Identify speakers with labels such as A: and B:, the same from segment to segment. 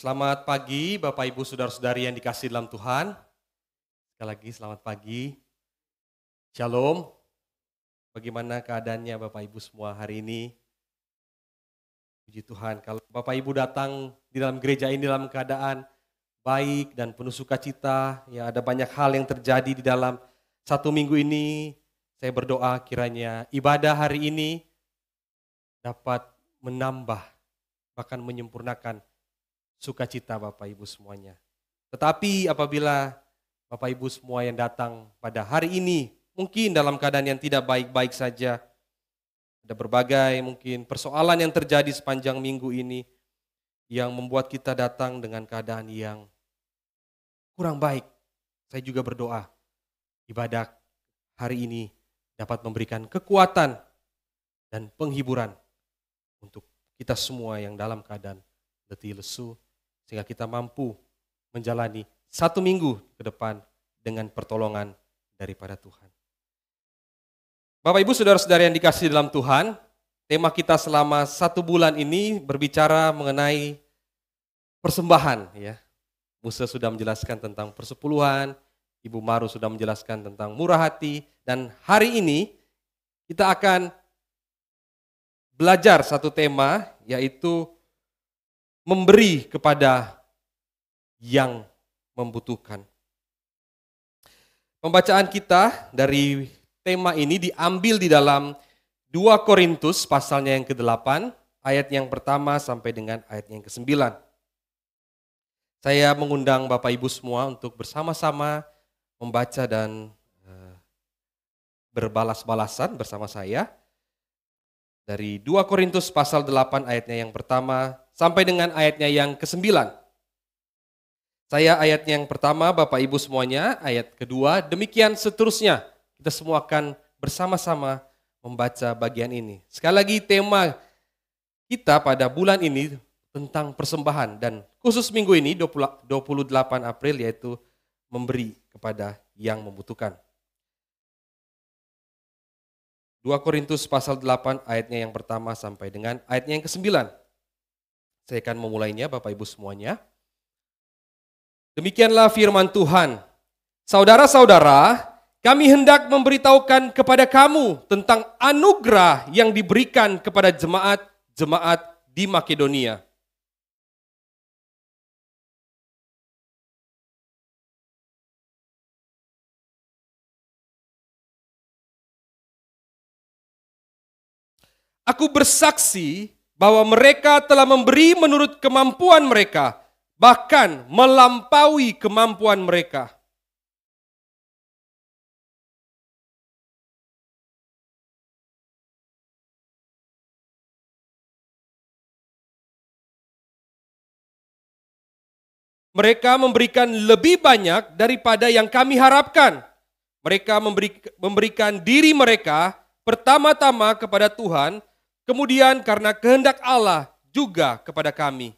A: Selamat pagi Bapak Ibu Saudara-saudari yang dikasihi dalam Tuhan. Sekali lagi selamat pagi. Shalom. Bagaimana keadaannya Bapak Ibu semua hari ini? Puji Tuhan, kalau Bapak Ibu datang di dalam gereja ini dalam keadaan baik dan penuh sukacita, ya ada banyak hal yang terjadi di dalam satu minggu ini. Saya berdoa kiranya ibadah hari ini dapat menambah, bahkan menyempurnakan sukacita Bapak Ibu semuanya. Tetapi apabila Bapak Ibu semua yang datang pada hari ini mungkin dalam keadaan yang tidak baik-baik saja, ada berbagai mungkin persoalan yang terjadi sepanjang minggu ini yang membuat kita datang dengan keadaan yang kurang baik. Saya juga berdoa ibadah hari ini dapat memberikan kekuatan dan penghiburan untuk kita semua yang dalam keadaan letih lesu, sehingga kita mampu menjalani satu minggu ke depan dengan pertolongan daripada Tuhan. Bapak Ibu Saudara-saudari yang dikasihi dalam Tuhan, tema kita selama 1 bulan ini berbicara mengenai persembahan. Ya. Musa sudah menjelaskan tentang persepuluhan, Ibu Maru sudah menjelaskan tentang murah hati, dan hari ini kita akan belajar satu tema, yaitu memberi kepada yang membutuhkan. Pembacaan kita dari tema ini diambil di dalam 2 Korintus pasalnya yang ke-8, ayat yang pertama sampai dengan ayat yang ke-9. Saya mengundang Bapak Ibu semua untuk bersama-sama membaca dan berbalas-balasan bersama saya. Dari 2 Korintus pasal 8 ayatnya yang pertama sampai dengan ayatnya yang ke-9. Saya ayatnya yang pertama, Bapak Ibu semuanya, ayat kedua, demikian seterusnya. Kita semua akan bersama-sama membaca bagian ini. Sekali lagi tema kita pada bulan ini tentang persembahan, dan khusus minggu ini 28 April yaitu memberi kepada yang membutuhkan. 2 Korintus pasal 8 ayatnya yang pertama sampai dengan ayatnya yang ke-9. Saya akan memulainya Bapak Ibu semuanya. Demikianlah firman Tuhan. Saudara-saudara, kami hendak memberitahukan kepada kamu tentang anugerah yang diberikan kepada jemaat-jemaat di Makedonia. Aku bersaksi bahwa mereka telah memberi menurut kemampuan mereka, bahkan melampaui kemampuan mereka. Mereka memberikan lebih banyak daripada yang kami harapkan. Mereka memberikan diri mereka pertama-tama kepada Tuhan, kemudian karena kehendak Allah juga kepada kami.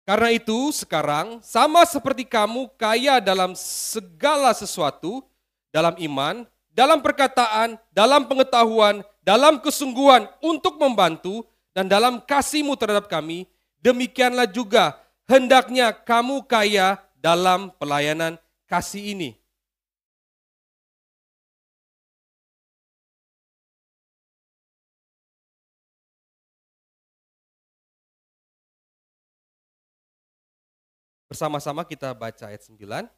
A: Karena itu sekarang sama seperti kamu kaya dalam segala sesuatu, dalam iman, dalam perkataan, dalam pengetahuan, dalam kesungguhan untuk membantu, dan dalam kasih-Mu terhadap kami, demikianlah juga hendaknya kamu kaya dalam pelayanan kasih ini. Bersama-sama kita baca ayat 9.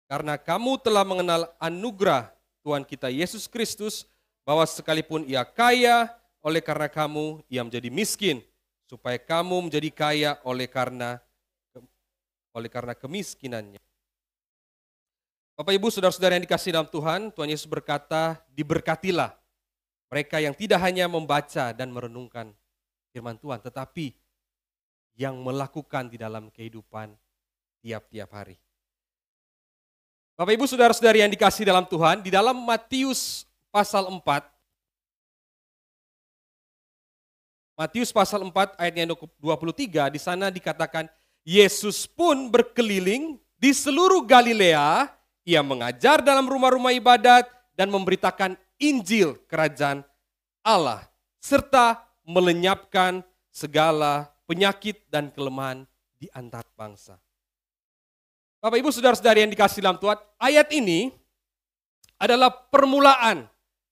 A: Karena kamu telah mengenal anugerah Tuhan kita Yesus Kristus, bahwa sekalipun Ia kaya, oleh karena kamu Ia menjadi miskin, supaya kamu menjadi kaya oleh karena kemiskinannya. Bapak Ibu Saudara-saudara yang dikasihi dalam Tuhan, Tuhan Yesus berkata, diberkatilah mereka yang tidak hanya membaca dan merenungkan firman Tuhan, tetapi yang melakukan di dalam kehidupan tiap-tiap hari. Bapak Ibu Saudara-saudari yang dikasihi dalam Tuhan, di dalam Matius pasal 4, Matius pasal 4 ayatnya 23, di sana dikatakan, Yesus pun berkeliling di seluruh Galilea, Ia mengajar dalam rumah-rumah ibadat dan memberitakan Injil kerajaan Allah, serta melenyapkan segala penyakit dan kelemahan di antara bangsa. Bapak Ibu saudara-saudari yang dikasihi dalam Tuhan, ayat ini adalah permulaan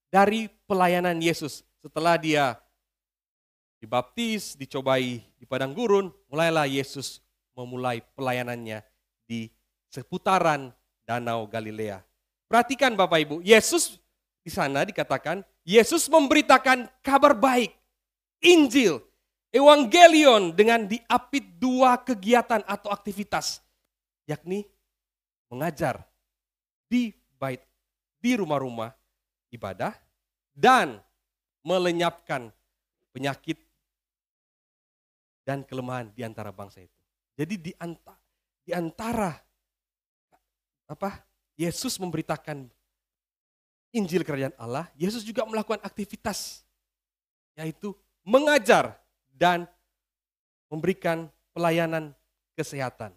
A: dari pelayanan Yesus. Setelah dia dibaptis, dicobai di padang gurun, mulailah Yesus memulai pelayanannya di seputaran Danau Galilea. Perhatikan Bapak Ibu, Yesus di sana dikatakan, Yesus memberitakan kabar baik, Injil, Evangelion dengan diapit dua kegiatan atau aktivitas, yakni mengajar di bait, di rumah-rumah ibadah dan melenyapkan penyakit dan kelemahan di antara bangsa itu. Jadi di antara Yesus memberitakan Injil kerajaan Allah, Yesus juga melakukan aktivitas, yaitu mengajar dan memberikan pelayanan kesehatan.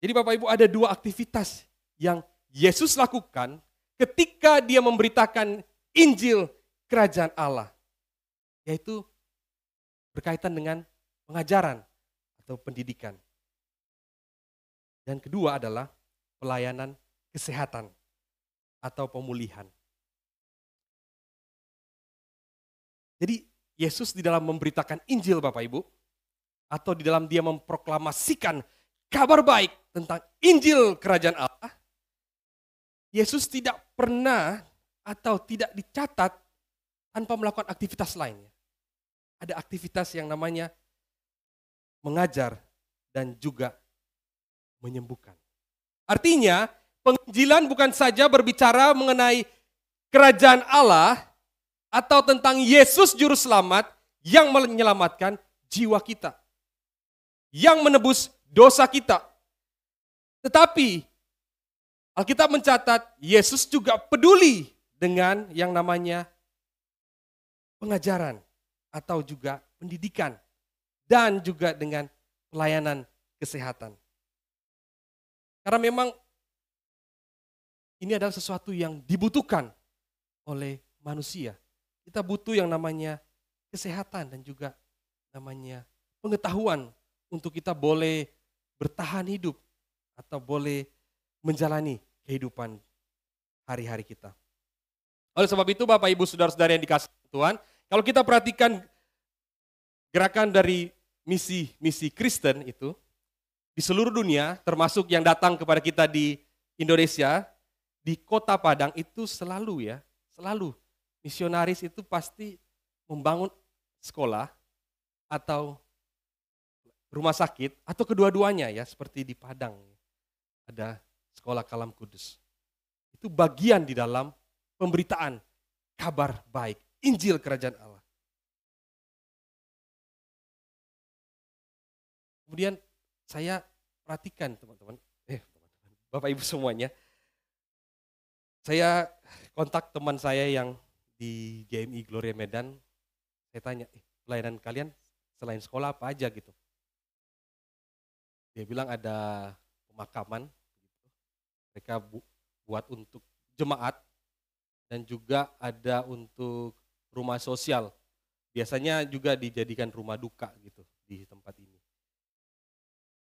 A: Jadi Bapak Ibu, ada dua aktivitas yang Yesus lakukan ketika dia memberitakan Injil kerajaan Allah, yaitu berkaitan dengan pengajaran atau pendidikan. Dan kedua adalah pelayanan kesehatan atau pemulihan. Jadi Yesus di dalam memberitakan Injil Bapak Ibu, atau di dalam dia memproklamasikan kabar baik tentang Injil kerajaan Allah, Yesus tidak pernah atau tidak dicatat tanpa melakukan aktivitas lainnya. Ada aktivitas yang namanya mengajar dan juga menyembuhkan. Artinya, penginjilan bukan saja berbicara mengenai kerajaan Allah atau tentang Yesus juru selamat yang menyelamatkan jiwa kita, yang menebus dosa kita. Tetapi Alkitab mencatat Yesus juga peduli dengan yang namanya pengajaran atau juga pendidikan dan juga dengan pelayanan kesehatan. Karena memang ini adalah sesuatu yang dibutuhkan oleh manusia. Kita butuh yang namanya kesehatan dan juga namanya pengetahuan untuk kita boleh bertahan hidup atau boleh menjalani kehidupan hari-hari kita. Oleh sebab itu Bapak Ibu Saudara-saudara yang dikasihi Tuhan, kalau kita perhatikan gerakan dari misi Kristen itu di seluruh dunia, termasuk yang datang kepada kita di Indonesia, di Kota Padang itu selalu misionaris itu pasti membangun sekolah atau rumah sakit atau kedua-duanya ya, seperti di Padang ada sekolah Kalam Kudus. Itu bagian di dalam pemberitaan kabar baik, Injil kerajaan Allah. Kemudian saya perhatikan teman-teman, Bapak Ibu semuanya, saya kontak teman saya yang di GMI Gloria Medan, saya tanya, pelayanan kalian selain sekolah apa aja gitu. Dia bilang ada pemakaman, gitu. Mereka buat untuk jemaat dan juga ada untuk rumah sosial. Biasanya juga dijadikan rumah duka gitu di tempat ini.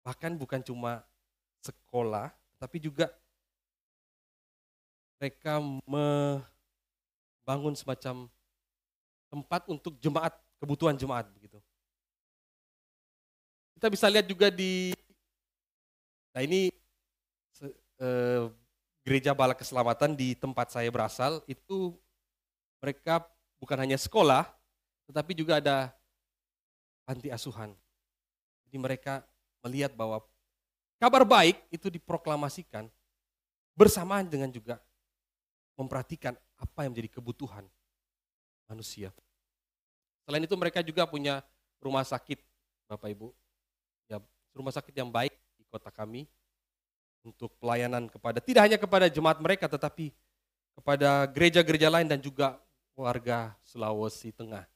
A: Bahkan bukan cuma sekolah, tapi juga mereka membangun semacam tempat untuk jemaat, kebutuhan jemaat begitu. Kita bisa lihat juga ini Gereja Bala Keselamatan di tempat saya berasal, itu mereka bukan hanya sekolah, tetapi juga ada panti asuhan. Jadi mereka melihat bahwa kabar baik itu diproklamasikan bersamaan dengan juga memperhatikan apa yang menjadi kebutuhan manusia. Selain itu mereka juga punya rumah sakit, Bapak Ibu. Ya, rumah sakit yang baik di kota kami untuk pelayanan tidak hanya kepada jemaat mereka, tetapi kepada gereja-gereja lain dan juga warga Sulawesi Tengah.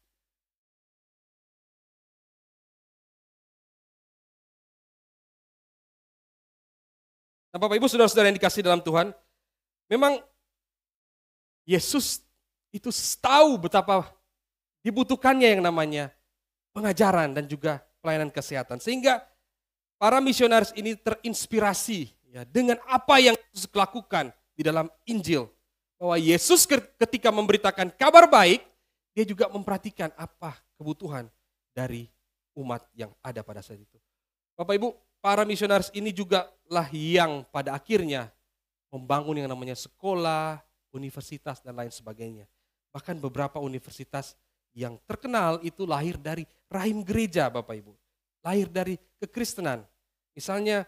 A: Nah Bapak Ibu saudara-saudara yang dikasihi dalam Tuhan, memang Yesus itu tahu betapa dibutuhkannya yang namanya pengajaran dan juga pelayanan kesehatan. Sehingga para misionaris ini terinspirasi ya, dengan apa yang Yesus lakukan di dalam Injil. Bahwa Yesus ketika memberitakan kabar baik, dia juga memperhatikan apa kebutuhan dari umat yang ada pada saat itu. Bapak Ibu, para misionaris ini juga lah yang pada akhirnya membangun yang namanya sekolah, universitas, dan lain sebagainya. Bahkan beberapa universitas yang terkenal itu lahir dari rahim gereja Bapak Ibu. Lahir dari kekristenan. Misalnya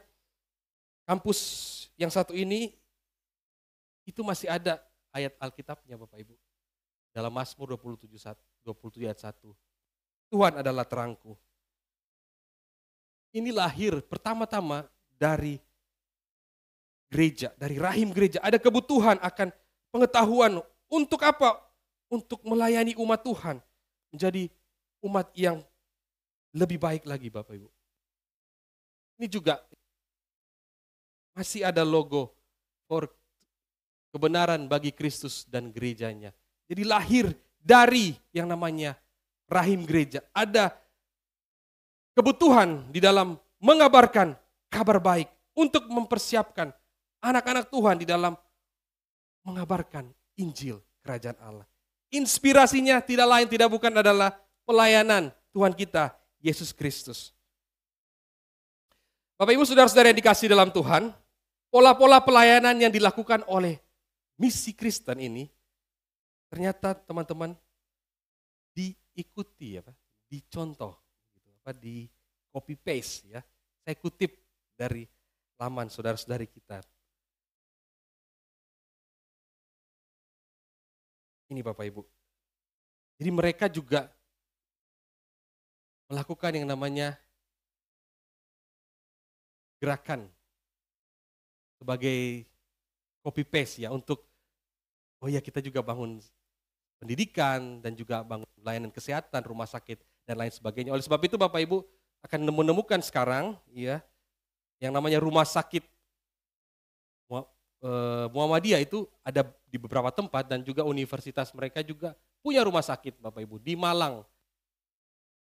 A: kampus yang satu ini itu masih ada ayat Alkitabnya Bapak Ibu. Dalam Mazmur 27 ayat 1. Tuhan adalah terangku. Ini lahir pertama-tama dari gereja, dari rahim gereja. Ada kebutuhan akan pengetahuan untuk apa? Untuk melayani umat Tuhan. Menjadi umat yang lebih baik lagi Bapak Ibu. Ini juga masih ada logo for kebenaran bagi Kristus dan gerejanya. Jadi lahir dari yang namanya rahim gereja. Ada kebutuhan di dalam mengabarkan kabar baik untuk mempersiapkan anak-anak Tuhan di dalam mengabarkan Injil Kerajaan Allah. Inspirasinya tidak lain tidak bukan adalah pelayanan Tuhan kita, Yesus Kristus. Bapak Ibu saudara-saudara yang dikasihi dalam Tuhan, pola-pola pelayanan yang dilakukan oleh misi Kristen ini, ternyata teman-teman diikuti, dicontoh, di copy paste ya. Saya kutip dari laman saudara-saudari kita. Ini Bapak Ibu. Jadi mereka juga melakukan yang namanya gerakan sebagai copy paste ya untuk kita juga bangun pendidikan dan juga bangun layanan kesehatan, rumah sakit dan lain sebagainya. Oleh sebab itu Bapak Ibu akan menemukan sekarang ya yang namanya rumah sakit Muhammadiyah itu ada di beberapa tempat dan juga universitas mereka juga punya rumah sakit Bapak Ibu. Di Malang,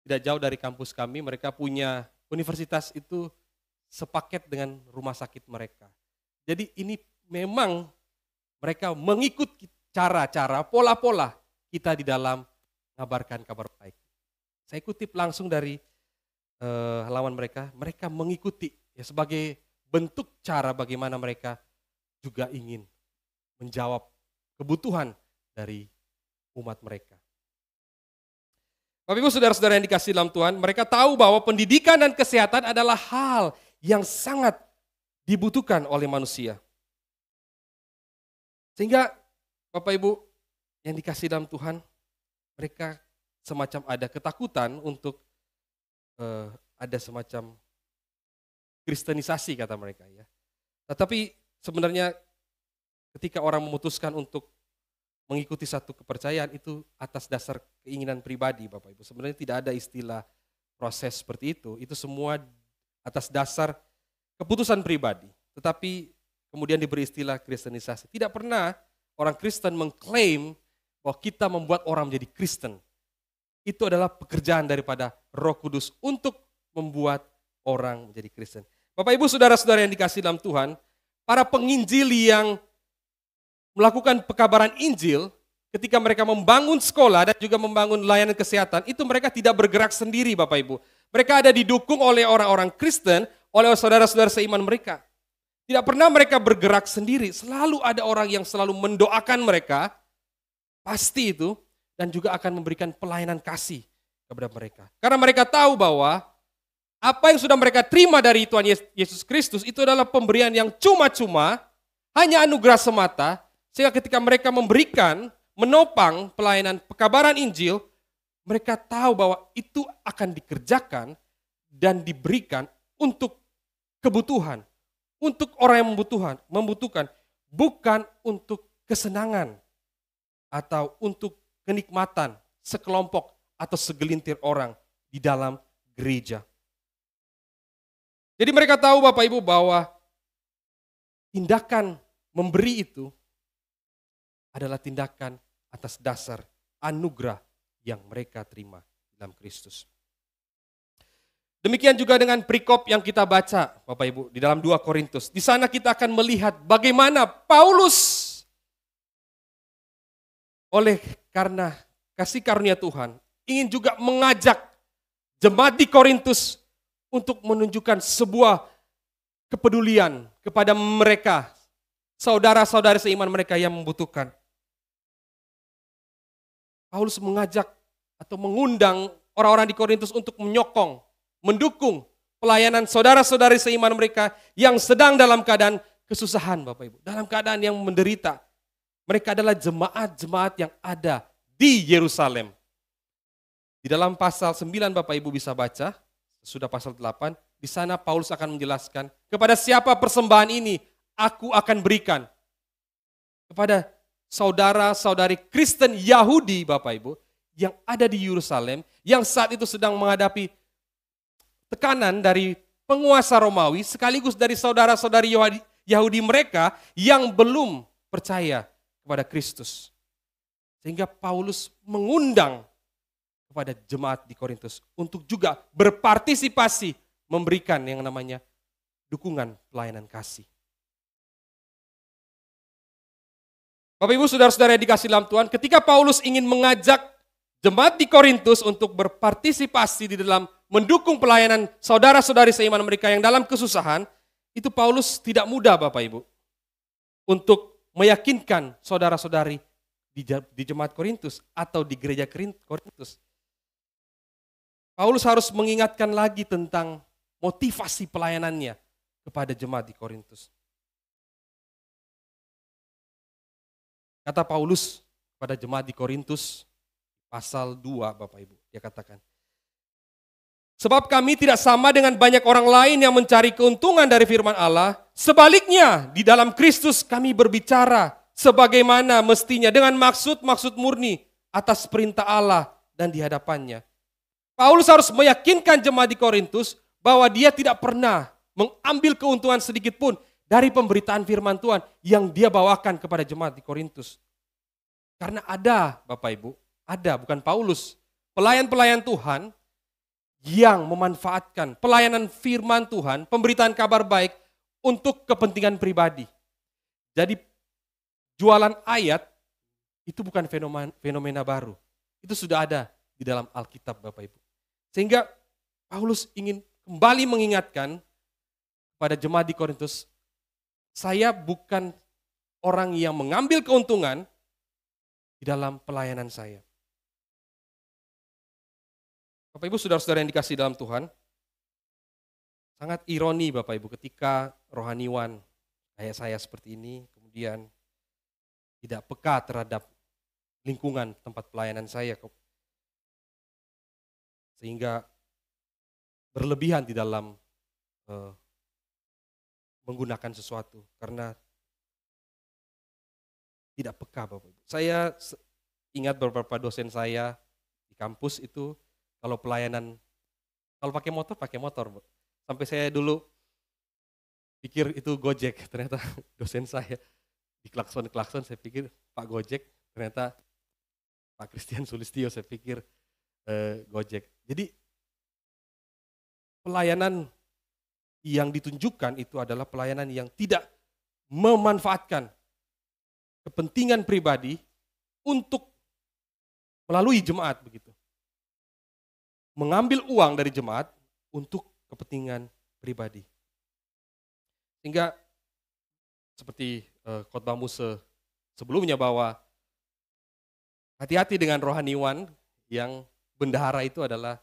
A: tidak jauh dari kampus kami, mereka punya universitas itu sepaket dengan rumah sakit mereka. Jadi ini memang mereka mengikuti cara-cara, pola-pola kita di dalam mengabarkan kabar baik. Saya kutip langsung dari halaman mereka mengikuti ya, sebagai bentuk cara bagaimana mereka juga ingin menjawab kebutuhan dari umat mereka. Bapak Ibu saudara-saudara yang dikasihi dalam Tuhan, mereka tahu bahwa pendidikan dan kesehatan adalah hal yang sangat dibutuhkan oleh manusia. Sehingga Bapak Ibu yang dikasihi dalam Tuhan, mereka semacam ada ketakutan untuk ada semacam kristenisasi kata mereka ya. Tetapi sebenarnya ketika orang memutuskan untuk mengikuti satu kepercayaan itu atas dasar keinginan pribadi Bapak Ibu. Sebenarnya tidak ada istilah proses seperti itu. Itu semua atas dasar keputusan pribadi. Tetapi kemudian diberi istilah kristenisasi. Tidak pernah orang Kristen mengklaim bahwa kita membuat orang menjadi Kristen. Itu adalah pekerjaan daripada Roh Kudus untuk membuat orang menjadi Kristen. Bapak Ibu saudara-saudara yang dikasihi dalam Tuhan, para penginjil yang melakukan pekabaran Injil, ketika mereka membangun sekolah dan juga membangun layanan kesehatan, itu mereka tidak bergerak sendiri Bapak Ibu. Mereka ada didukung oleh orang-orang Kristen, oleh saudara-saudara seiman mereka. Tidak pernah mereka bergerak sendiri, selalu ada orang yang selalu mendoakan mereka, pasti itu, dan juga akan memberikan pelayanan kasih kepada mereka. Karena mereka tahu bahwa apa yang sudah mereka terima dari Tuhan Yesus Kristus itu adalah pemberian yang cuma-cuma, hanya anugerah semata, sehingga ketika mereka memberikan, menopang pelayanan pekabaran Injil, mereka tahu bahwa itu akan dikerjakan dan diberikan untuk kebutuhan, untuk orang yang membutuhkan, bukan untuk kesenangan atau untuk kenikmatan sekelompok atau segelintir orang di dalam gereja. Jadi mereka tahu Bapak Ibu bahwa tindakan memberi itu adalah tindakan atas dasar anugerah yang mereka terima dalam Kristus. Demikian juga dengan perikop yang kita baca, Bapak Ibu, di dalam 2 Korintus. Di sana kita akan melihat bagaimana Paulus oleh karena kasih karunia Tuhan ingin juga mengajak jemaat di Korintus untuk menunjukkan sebuah kepedulian kepada mereka, saudara-saudari seiman mereka yang membutuhkan. Paulus mengajak atau mengundang orang-orang di Korintus untuk menyokong, mendukung pelayanan saudara-saudari seiman mereka yang sedang dalam keadaan kesusahan, Bapak Ibu, dalam keadaan yang menderita. Mereka adalah jemaat-jemaat yang ada di Yerusalem. Di dalam pasal 9 Bapak Ibu bisa baca, sudah pasal 8, di sana Paulus akan menjelaskan, kepada siapa persembahan ini aku akan berikan. Kepada saudara-saudari Kristen Yahudi, Bapak Ibu, yang ada di Yerusalem, yang saat itu sedang menghadapi tekanan dari penguasa Romawi, sekaligus dari saudara-saudari Yahudi mereka yang belum percaya kepada Kristus. Sehingga Paulus mengundang kepada jemaat di Korintus untuk juga berpartisipasi memberikan yang namanya dukungan pelayanan kasih. Bapak Ibu, saudara-saudara yang dikasihi dalam Tuhan, ketika Paulus ingin mengajak jemaat di Korintus untuk berpartisipasi di dalam mendukung pelayanan saudara-saudari seiman mereka yang dalam kesusahan, itu Paulus tidak mudah, Bapak Ibu, untuk meyakinkan saudara-saudari di jemaat Korintus atau di gereja Korintus. Paulus harus mengingatkan lagi tentang motivasi pelayanannya kepada jemaat di Korintus. Kata Paulus pada jemaat di Korintus, pasal 2 Bapak Ibu, dia katakan, sebab kami tidak sama dengan banyak orang lain yang mencari keuntungan dari firman Allah. Sebaliknya, di dalam Kristus kami berbicara sebagaimana mestinya dengan maksud-maksud murni atas perintah Allah dan di hadapannya. Paulus harus meyakinkan jemaat di Korintus bahwa dia tidak pernah mengambil keuntungan sedikit pun dari pemberitaan firman Tuhan yang dia bawakan kepada jemaat di Korintus. Karena ada, Bapak Ibu, ada, bukan Paulus, pelayan-pelayan Tuhan yang memanfaatkan pelayanan firman Tuhan, pemberitaan kabar baik untuk kepentingan pribadi. Jadi jualan ayat itu bukan fenomena baru. Itu sudah ada di dalam Alkitab, Bapak Ibu. Sehingga Paulus ingin kembali mengingatkan pada jemaat di Korintus, saya bukan orang yang mengambil keuntungan di dalam pelayanan saya. Bapak Ibu, saudara-saudara yang dikasihi dalam Tuhan, sangat ironi Bapak Ibu ketika rohaniwan kayak saya seperti ini, kemudian tidak peka terhadap lingkungan tempat pelayanan saya, sehingga berlebihan di dalam menggunakan sesuatu karena tidak peka, Bapak Ibu. Saya ingat beberapa dosen saya di kampus itu, kalau pelayanan, kalau pakai motor, Bu. Sampai saya dulu pikir itu Gojek, ternyata dosen saya di klakson, saya pikir Pak Gojek, ternyata Pak Christian Sulistyo, saya pikir Gojek. Jadi pelayanan yang ditunjukkan itu adalah pelayanan yang tidak memanfaatkan kepentingan pribadi untuk melalui jemaat begitu. Mengambil uang dari jemaat untuk kepentingan pribadi. Sehingga seperti khotbah Muse sebelumnya bahwa hati-hati dengan rohaniwan yang bendahara itu adalah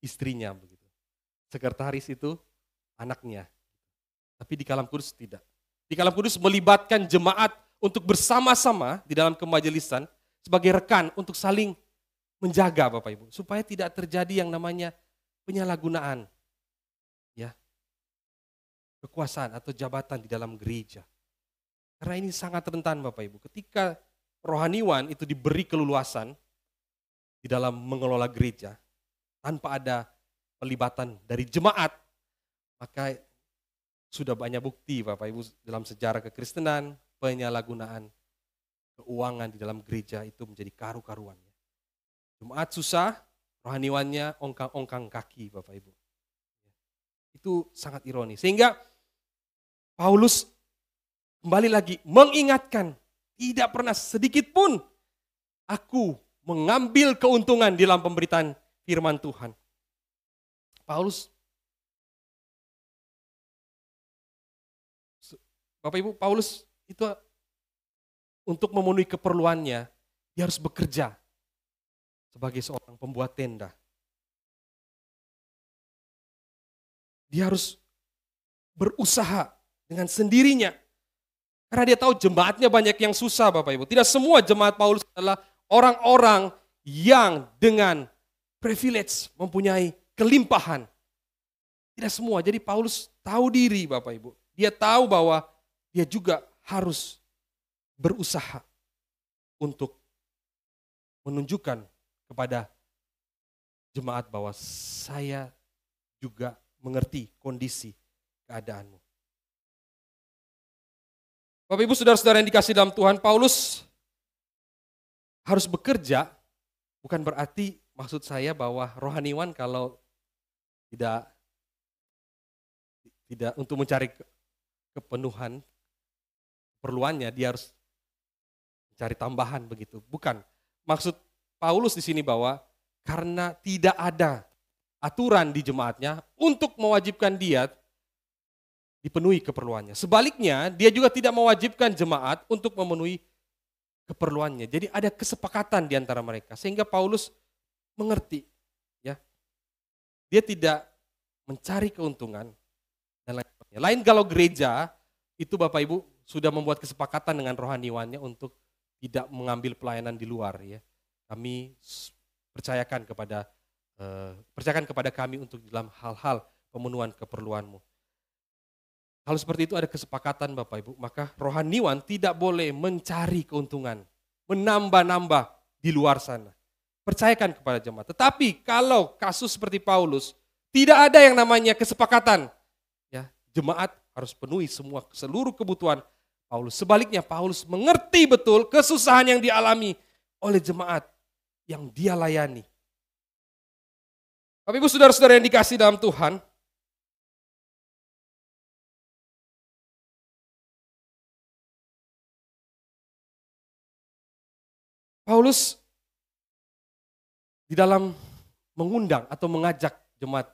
A: istrinya begitu. Sekretaris itu anaknya. Tapi di Kalam Kudus tidak. Di Kalam Kudus melibatkan jemaat untuk bersama-sama di dalam kemajelisan sebagai rekan untuk saling menjaga, Bapak Ibu, supaya tidak terjadi yang namanya penyalahgunaan ya, kekuasaan atau jabatan di dalam gereja. Karena ini sangat rentan, Bapak Ibu, ketika rohaniwan itu diberi keleluasan di dalam mengelola gereja tanpa ada pelibatan dari jemaat, maka sudah banyak bukti Bapak Ibu dalam sejarah kekristenan, penyalahgunaan keuangan di dalam gereja itu menjadi karu-karuan. Jemaat susah, rohaniwannya ongkang-ongkang kaki Bapak Ibu. Itu sangat ironis. Sehingga Paulus kembali lagi mengingatkan, tidak pernah sedikit pun aku mengambil keuntungan di dalam pemberitaan firman Tuhan. Bapak Ibu, Paulus itu untuk memenuhi keperluannya, dia harus bekerja sebagai seorang pembuat tenda. Dia harus berusaha dengan sendirinya. Karena dia tahu jemaatnya banyak yang susah Bapak Ibu. Tidak semua jemaat Paulus adalah orang-orang yang dengan privilege mempunyai kelimpahan. Tidak semua. Jadi Paulus tahu diri Bapak Ibu. Dia tahu bahwa dia juga harus berusaha untuk menunjukkan kepada jemaat bahwa saya juga mengerti kondisi keadaanmu. Bapak Ibu saudara-saudara yang dikasih dalam Tuhan, Paulus harus bekerja, bukan berarti maksud saya bahwa rohaniwan kalau tidak untuk mencari kepenuhan perluannya, dia harus mencari tambahan begitu. Bukan. Maksud Paulus di sini bahwa karena tidak ada aturan di jemaatnya untuk mewajibkan dia dipenuhi keperluannya. Sebaliknya, dia juga tidak mewajibkan jemaat untuk memenuhi keperluannya. Jadi ada kesepakatan di antara mereka sehingga Paulus mengerti, ya. Dia tidak mencari keuntungan dan lain-lain. Lain kalau gereja itu Bapak Ibu sudah membuat kesepakatan dengan rohaniwannya untuk tidak mengambil pelayanan di luar, ya. Kami percayakan kepada kami untuk dalam hal-hal pemenuhan keperluanmu. Kalau seperti itu ada kesepakatan Bapak Ibu, maka rohaniwan tidak boleh mencari keuntungan, menambah-nambah di luar sana. Percayakan kepada jemaat. Tetapi kalau kasus seperti Paulus, tidak ada yang namanya kesepakatan. Ya, jemaat harus penuhi seluruh kebutuhan Paulus. Sebaliknya Paulus mengerti betul kesusahan yang dialami oleh jemaat yang dia layani. Bapak Ibu saudara-saudara yang dikasih dalam Tuhan, Paulus di dalam mengundang atau mengajak jemaat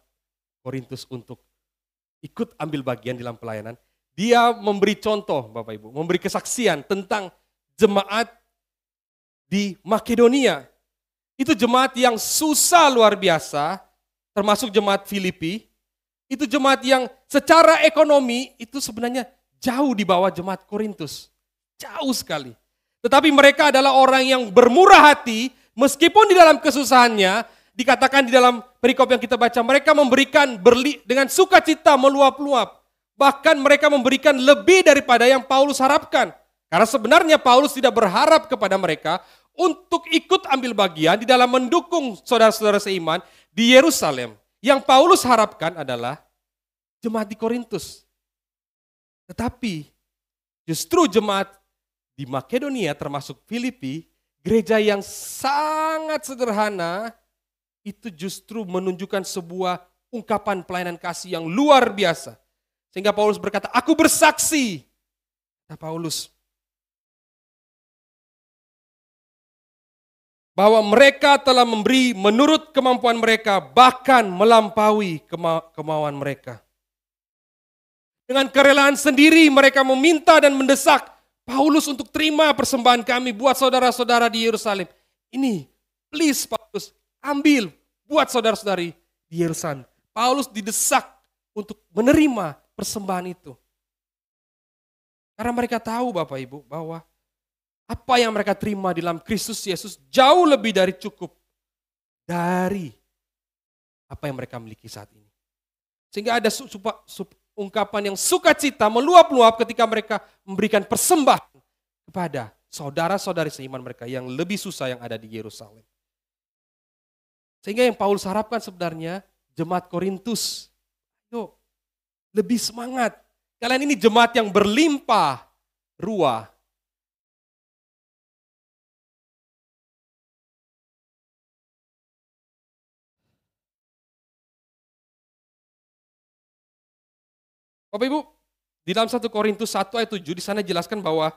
A: Korintus untuk ikut ambil bagian dalam pelayanan, dia memberi contoh Bapak Ibu, memberi kesaksian tentang jemaat di Makedonia. Itu jemaat yang susah luar biasa, termasuk jemaat Filipi. Itu jemaat yang secara ekonomi itu sebenarnya jauh di bawah jemaat Korintus. Jauh sekali. Tetapi mereka adalah orang yang bermurah hati, meskipun di dalam kesusahannya, dikatakan di dalam perikop yang kita baca, mereka memberikan dengan sukacita meluap-luap. Bahkan mereka memberikan lebih daripada yang Paulus harapkan. Karena sebenarnya Paulus tidak berharap kepada mereka untuk ikut ambil bagian di dalam mendukung saudara-saudara seiman di Yerusalem. Yang Paulus harapkan adalah jemaat di Korintus. Tetapi justru jemaat di Makedonia termasuk Filipi, gereja yang sangat sederhana, itu justru menunjukkan sebuah ungkapan pelayanan kasih yang luar biasa. Sehingga Paulus berkata, aku bersaksi. Kata Paulus, bahwa mereka telah memberi menurut kemampuan mereka, bahkan melampaui kemauan mereka. Dengan kerelaan sendiri mereka meminta dan mendesak Paulus untuk terima persembahan kami buat saudara-saudara di Yerusalem. Ini, please Paulus, ambil buat saudara-saudari di Yerusalem. Paulus didesak untuk menerima persembahan itu. Karena mereka tahu Bapak Ibu bahwa apa yang mereka terima di dalam Kristus Yesus jauh lebih dari cukup dari apa yang mereka miliki saat ini. Sehingga ada ungkapan yang sukacita meluap-luap ketika mereka memberikan persembahan kepada saudara-saudari seiman mereka yang lebih susah yang ada di Yerusalem. Sehingga yang Paulus harapkan sebenarnya jemaat Korintus, yuk lebih semangat Kalian ini jemaat yang berlimpah ruah. Bapak Ibu, di dalam 1 Korintus 1 ayat 7 di sana jelaskan bahwa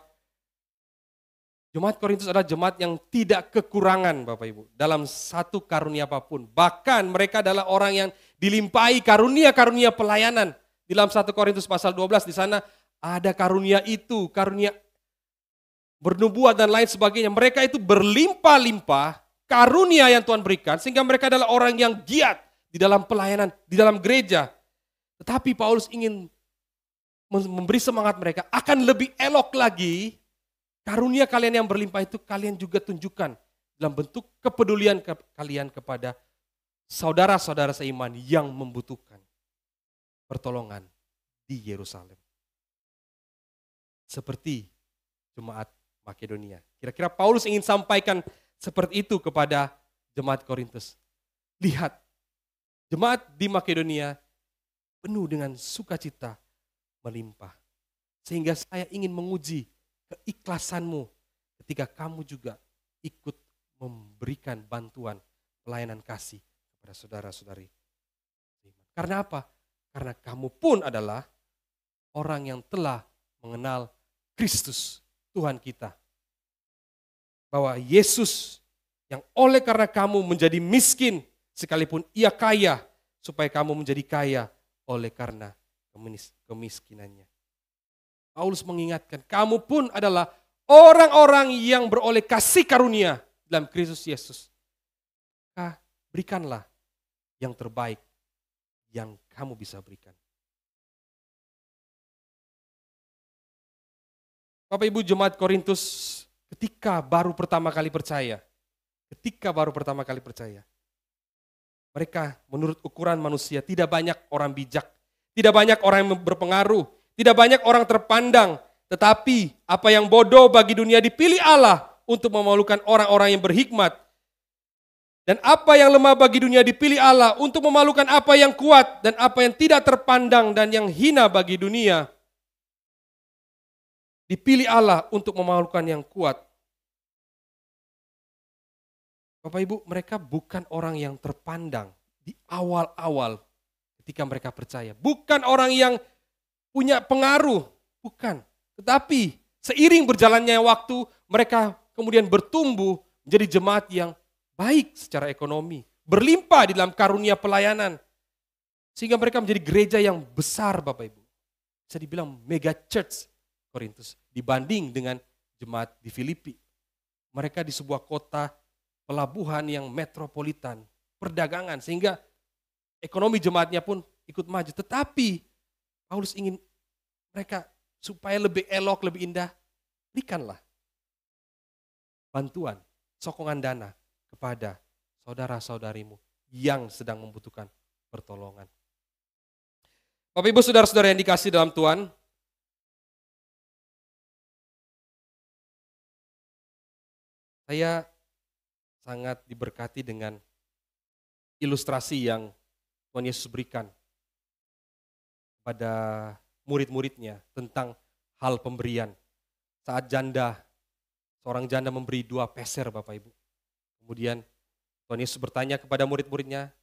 A: jemaat Korintus adalah jemaat yang tidak kekurangan Bapak Ibu dalam satu karunia apapun. Bahkan mereka adalah orang yang dilimpahi karunia-karunia pelayanan. Di dalam 1 Korintus pasal 12 di sana ada karunia itu, karunia bernubuat dan lain sebagainya. Mereka itu berlimpah-limpah karunia yang Tuhan berikan sehingga mereka adalah orang yang giat di dalam pelayanan, di dalam gereja. Tetapi Paulus ingin memberi semangat mereka, akan lebih elok lagi karunia kalian yang berlimpah itu kalian juga tunjukkan dalam bentuk kepedulian kalian kepada saudara-saudara seiman yang membutuhkan pertolongan di Yerusalem. Seperti jemaat Makedonia. Kira-kira Paulus ingin sampaikan seperti itu kepada jemaat Korintus. Lihat, jemaat di Makedonia penuh dengan sukacita melimpah. Sehingga saya ingin menguji keikhlasanmu ketika kamu juga ikut memberikan bantuan pelayanan kasih kepada saudara-saudari. Karena apa? Karena kamu pun adalah orang yang telah mengenal Kristus, Tuhan kita. Bahwa Yesus yang oleh karena kamu menjadi miskin, sekalipun ia kaya, supaya kamu menjadi kaya oleh karena kemiskinannya. Paulus mengingatkan, kamu pun adalah orang-orang yang beroleh kasih karunia dalam Kristus Yesus. Maka berikanlah yang terbaik yang kamu bisa berikan. Bapak Ibu jemaat Korintus ketika baru pertama kali percaya, mereka menurut ukuran manusia tidak banyak orang bijak, tidak banyak orang yang berpengaruh, tidak banyak orang terpandang. Tetapi apa yang bodoh bagi dunia dipilih Allah untuk memalukan orang-orang yang berhikmat. Dan apa yang lemah bagi dunia dipilih Allah untuk memalukan apa yang kuat. Dan apa yang tidak terpandang dan yang hina bagi dunia dipilih Allah untuk memalukan yang kuat. Bapak Ibu, mereka bukan orang yang terpandang di awal-awal ketika mereka percaya. Bukan orang yang punya pengaruh, bukan. Tetapi seiring berjalannya waktu, mereka kemudian bertumbuh menjadi jemaat yang baik secara ekonomi. Berlimpah di dalam karunia pelayanan. Sehingga mereka menjadi gereja yang besar Bapak Ibu. Bisa dibilang mega church Korintus dibanding dengan jemaat di Filipi. Mereka di sebuah kota pelabuhan yang metropolitan, perdagangan, sehingga ekonomi jemaatnya pun ikut maju. Tetapi Paulus ingin mereka supaya lebih elok, lebih indah, berikanlah bantuan, sokongan dana kepada saudara-saudarimu yang sedang membutuhkan pertolongan. Bapak Ibu saudara-saudara yang dikasih dalam Tuhan, saya sangat diberkati dengan ilustrasi yang Tuhan Yesus berikan pada murid-muridnya tentang hal pemberian. Saat seorang janda memberi 2 peser Bapak Ibu. Kemudian Tuhan Yesus bertanya kepada murid-muridnya,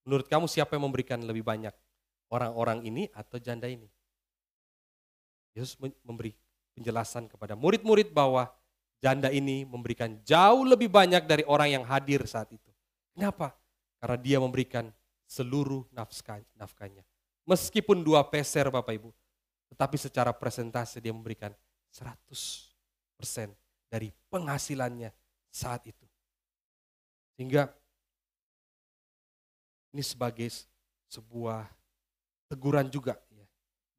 A: menurut kamu siapa yang memberikan lebih banyak? Orang-orang ini atau janda ini? Yesus memberi penjelasan kepada murid-murid bahwa janda ini memberikan jauh lebih banyak dari orang yang hadir saat itu. Kenapa? Karena dia memberikan seluruh nafkahnya. Meskipun 2 peser Bapak Ibu, tetapi secara presentasi dia memberikan 100% dari penghasilannya saat itu. Sehingga ini sebagai sebuah teguran juga ya,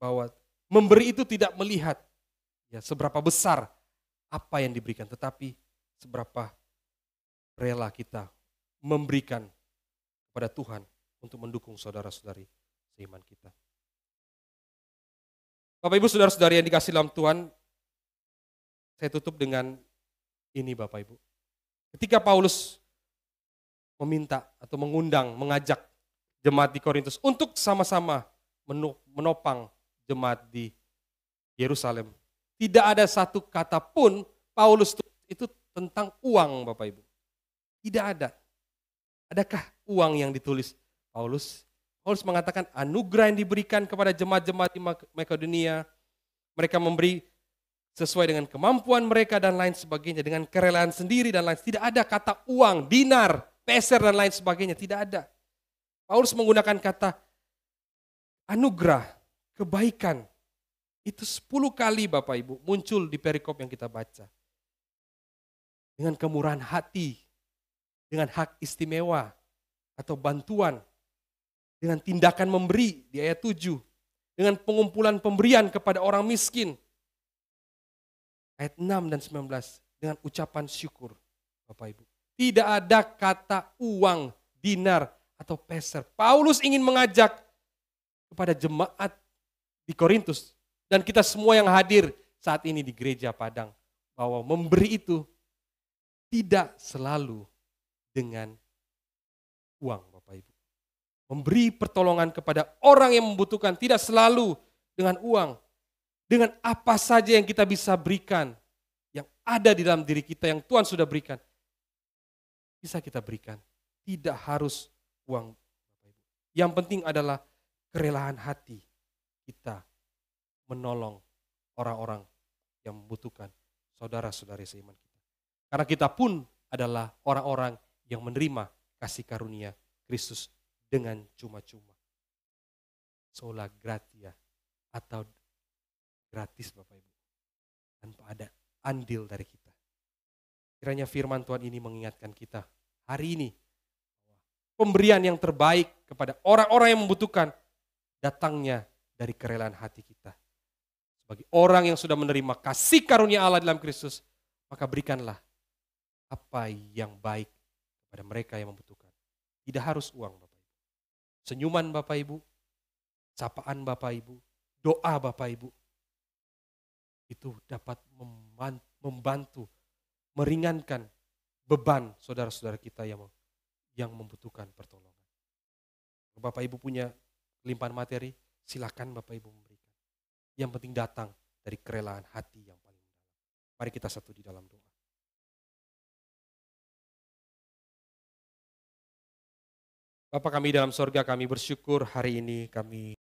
A: bahwa memberi itu tidak melihat ya seberapa besar apa yang diberikan, tetapi seberapa rela kita memberikan kepada Tuhan untuk mendukung saudara-saudari seiman kita. Bapak Ibu saudara-saudari yang dikasih dalam Tuhan, saya tutup dengan ini Bapak Ibu. Ketika Paulus meminta atau mengajak jemaat di Korintus untuk sama-sama menopang jemaat di Yerusalem. Tidak ada satu kata pun Paulus itu tentang uang, Bapak Ibu. Tidak ada. Adakah uang yang ditulis Paulus? Paulus mengatakan anugerah yang diberikan kepada jemaat-jemaat di Makedonia. Mereka memberi sesuai dengan kemampuan mereka dan lain sebagainya. Dengan kerelaan sendiri dan lain. Tidak ada kata uang, dinar, peser dan lain sebagainya. Tidak ada. Paulus menggunakan kata anugerah, kebaikan. Itu 10 kali Bapak Ibu muncul di perikop yang kita baca. Dengan kemurahan hati, dengan hak istimewa atau bantuan, dengan tindakan memberi di ayat 7, dengan pengumpulan pemberian kepada orang miskin. Ayat 6 dan 19, dengan ucapan syukur Bapak Ibu. Tidak ada kata uang, dinar atau peser. Paulus ingin mengajak kepada jemaat di Korintus dan kita semua yang hadir saat ini di gereja Padang, bahwa memberi itu tidak selalu dengan uang, Bapak Ibu. Memberi pertolongan kepada orang yang membutuhkan tidak selalu dengan uang. Dengan apa saja yang kita bisa berikan, yang ada di dalam diri kita, yang Tuhan sudah berikan, bisa kita berikan. Tidak harus uang, Bapak Ibu. Yang penting adalah kerelaan hati kita menolong orang-orang yang membutuhkan, saudara-saudari seiman kita. Karena kita pun adalah orang-orang yang menerima kasih karunia Kristus dengan cuma-cuma. Sola gratia atau gratis Bapak Ibu. Tanpa ada andil dari kita. Kiranya firman Tuhan ini mengingatkan kita hari ini. Pemberian yang terbaik kepada orang-orang yang membutuhkan datangnya dari kerelaan hati kita. Sebagai orang yang sudah menerima kasih karunia Allah dalam Kristus, maka berikanlah apa yang baik kepada mereka yang membutuhkan. Tidak harus uang Bapak Ibu. Senyuman Bapak Ibu, sapaan Bapak Ibu, doa Bapak Ibu, itu dapat membantu, meringankan beban saudara-saudara kita yang membutuhkan pertolongan. Bapak Ibu punya limpahan materi, silakan Bapak Ibu memberikan. Yang penting datang dari kerelaan hati yang paling dalam. Mari kita satu di dalam doa. Bapa kami dalam sorga, kami bersyukur hari ini kami